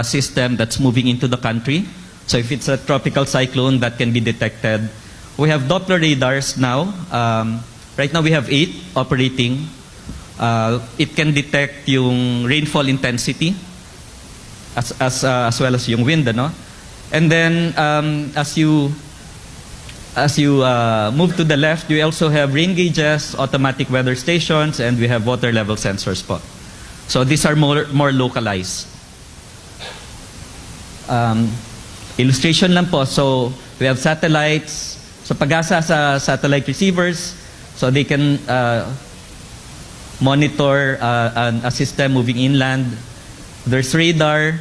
system that's moving into the country. So if it's a tropical cyclone, that can be detected. We have Doppler radars now. Right now we have 8 operating. It can detect yung rainfall intensity as well as yung wind, ano? And then as you move to the left, we also have rain gauges, automatic weather stations, and we have water level sensors po. So these are more localized. Illustration lang po. So we have satellites. So pag-asa sa satellite receivers, so they can monitor a system moving inland. There's radar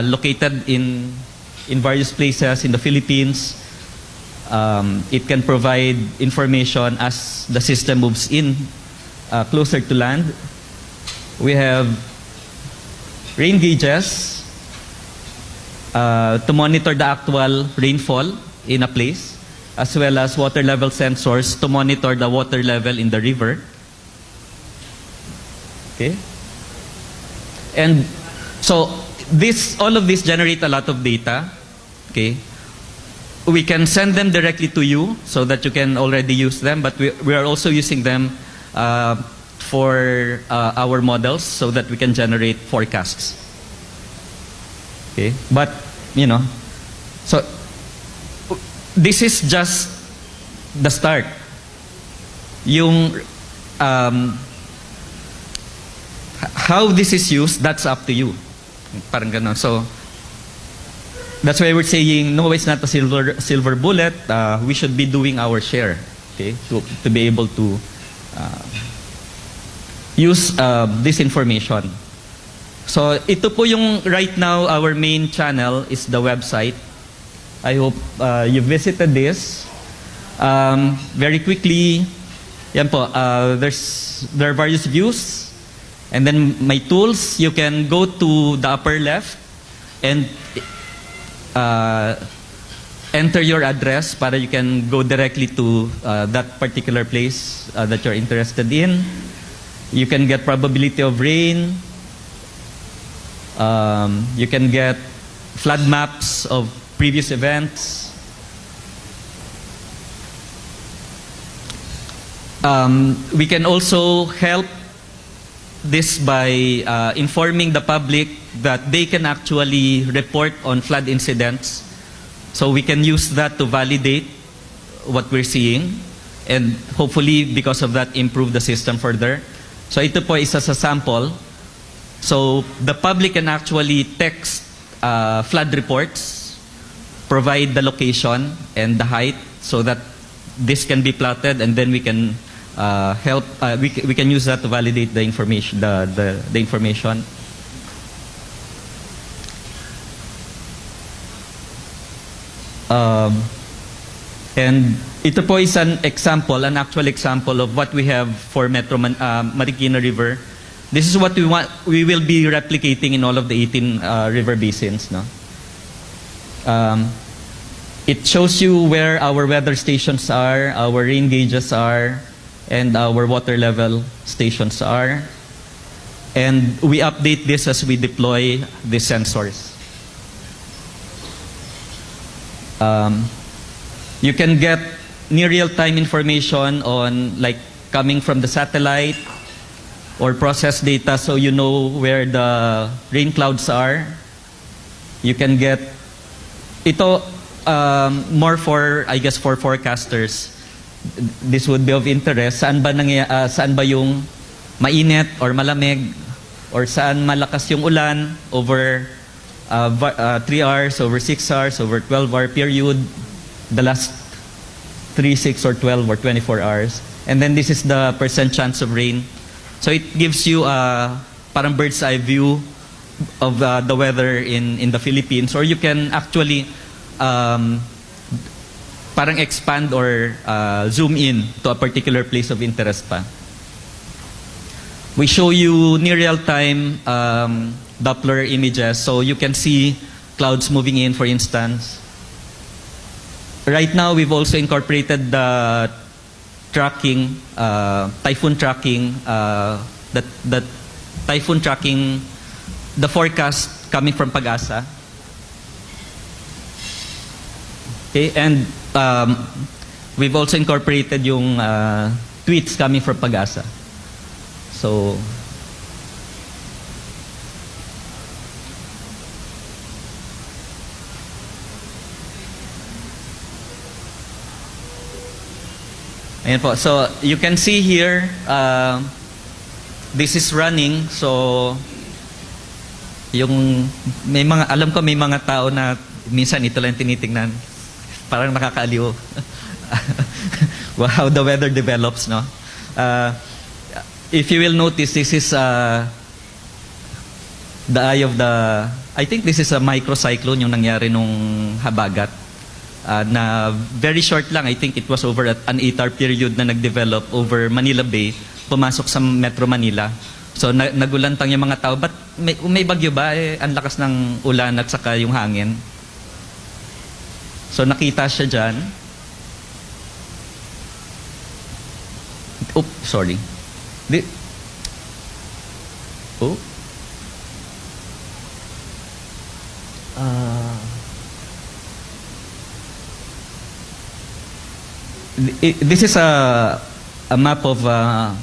located in various places in the Philippines. It can provide information as the system moves in closer to land. We have rain gauges to monitor the actual rainfall in a place, as well as water level sensors to monitor the water level in the river. Okay? And so all of this generate a lot of data. Okay? We can send them directly to you so that you can already use them, but we are also using them for our models so that we can generate forecasts. Okay? But, you know, so this is just the start. Yung how this is used, that's up to you. Parang ganon. So that's why we're saying no, it's not a silver bullet. We should be doing our share, okay, to be able to use this information. So ito po yung right now our main channel is the website. I hope you visited this. Very quickly, yan po, there are various views. And then my tools, you can go to the upper left and enter your address para you can go directly to that particular place that you're interested in. You can get probability of rain. You can get flood maps of previous events. We can also help this by informing the public that they can actually report on flood incidents. So we can use that to validate what we're seeing and hopefully because of that improve the system further. So ito po isa sa sample. So the public can actually text flood reports, provide the location and the height so that this can be plotted, and then we can help. We can use that to validate the information. The information. And ito po is an example, an actual example of what we have for Metro Marikina River. This is what we will be replicating in all of the 18 river basins. No? It shows you where our weather stations are, our rain gauges are, and our water level stations are. And we update this as we deploy the sensors. You can get near real-time information on, like, coming from the satellite or process data so you know where the rain clouds are. You can get ito more for, I guess, for forecasters. This would be of interest. Saan ba yung mainit or malamig, or saan malakas yung ulan over 3 hours, over 6 hours, over 12-hour period, the last 3, 6, or 12, or 24 hours. And then this is the % chance of rain. So it gives you a parang bird's eye view of the weather in the Philippines. Or you can actually parang expand or zoom in to a particular place of interest pa. We show you near real-time Doppler images, so you can see clouds moving in, for instance. Right now, we've also incorporated the tracking, typhoon tracking, the typhoon tracking, the forecast coming from Pag-asa. Okay, and we've also incorporated yung tweets coming from Pag-asa. So, ayan po. So, you can see here, this is running. So, yung may mga, alam ko may mga tao na minsan ito lang tinitingnan. Parang nakakaaliw. How the weather develops, no? If you will notice, this is the eye of the, I think this is a microcyclone yung nangyari nung habagat. Na very short lang, I think it was over an 8-hour period na nag-develop over Manila Bay, pumasok sa Metro Manila. So nagulantang yung mga tao, but may bagyo ba? Ang lakas ng ulan at saka yung hangin. So nakita siya dyan. Oops, sorry. Oh. This is a map of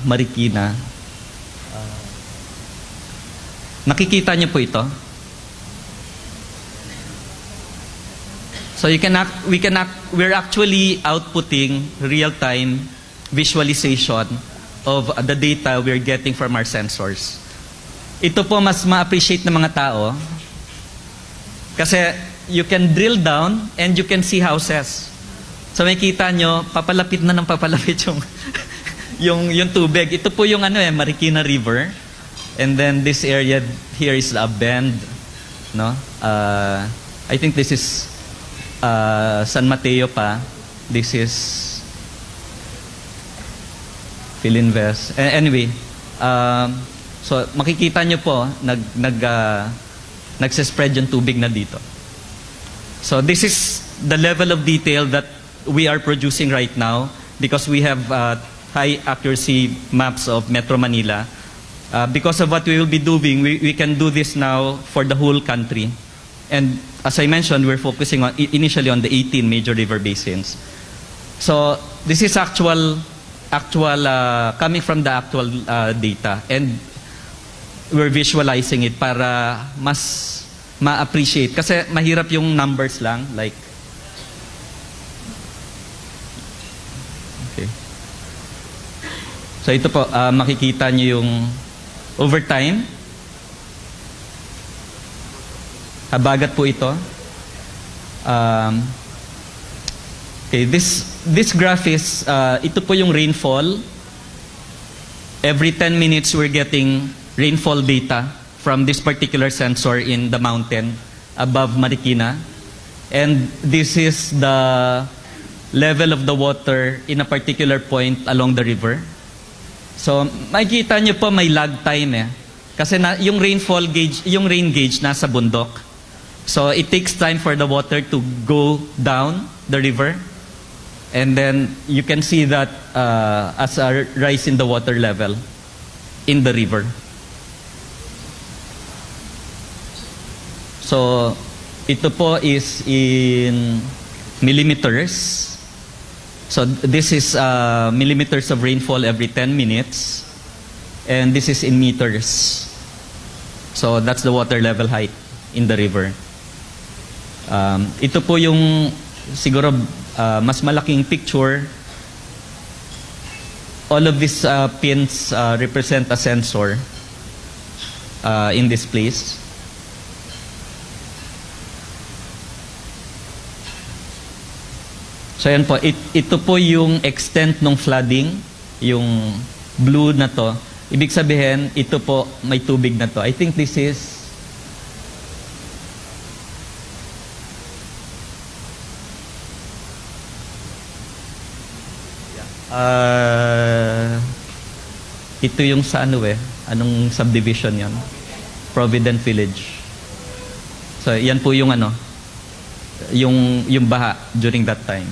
Marikina. Nakikita niyo po ito? So we're actually outputting real-time visualization of the data we're getting from our sensors. Ito po mas ma-appreciate ng mga tao kasi you can drill down and you can see houses. So makikita nyo, papalapit na ng papalapit yung tubig. Ito po yung Marikina River. And then this area here is a bend, no? I think this is San Mateo pa. This is Philinvest. Anyway, so makikita nyo po nagsispread yung tubig na dito. So this is the level of detail that we are producing right now because we have high accuracy maps of Metro Manila. Because of what we will be doing, we can do this now for the whole country. And as I mentioned, we're focusing on initially on the 18 major river basins. So this is actual coming from the actual data, and we're visualizing it para mas ma-appreciate. Kasi mahirap yung numbers lang, like. Okay. So ito po, makikita niyo yung over time. Habagat po ito. Okay, this graph is, ito po yung rainfall. Every 10 minutes we're getting rainfall data from this particular sensor in the mountain above Marikina. And this is the level of the water in a particular point along the river. So, makikita nyo po may lag time eh. Kasi yung rainfall gauge, yung rain gauge nasa bundok. So, it takes time for the water to go down the river. And then, you can see that as a rise in the water level in the river. So, ito po is in millimeters. So this is millimeters of rainfall every 10 minutes. And this is in meters. So that's the water level height in the river. Ito po yung siguro mas malaking picture. All of these pins represent a sensor in this place. So yan po, ito po yung extent ng flooding, yung blue na to. Ibig sabihin, ito po may tubig na to. I think this is ito yung sa anong subdivision yan? Provident Village. So yan po yung yung baha during that time.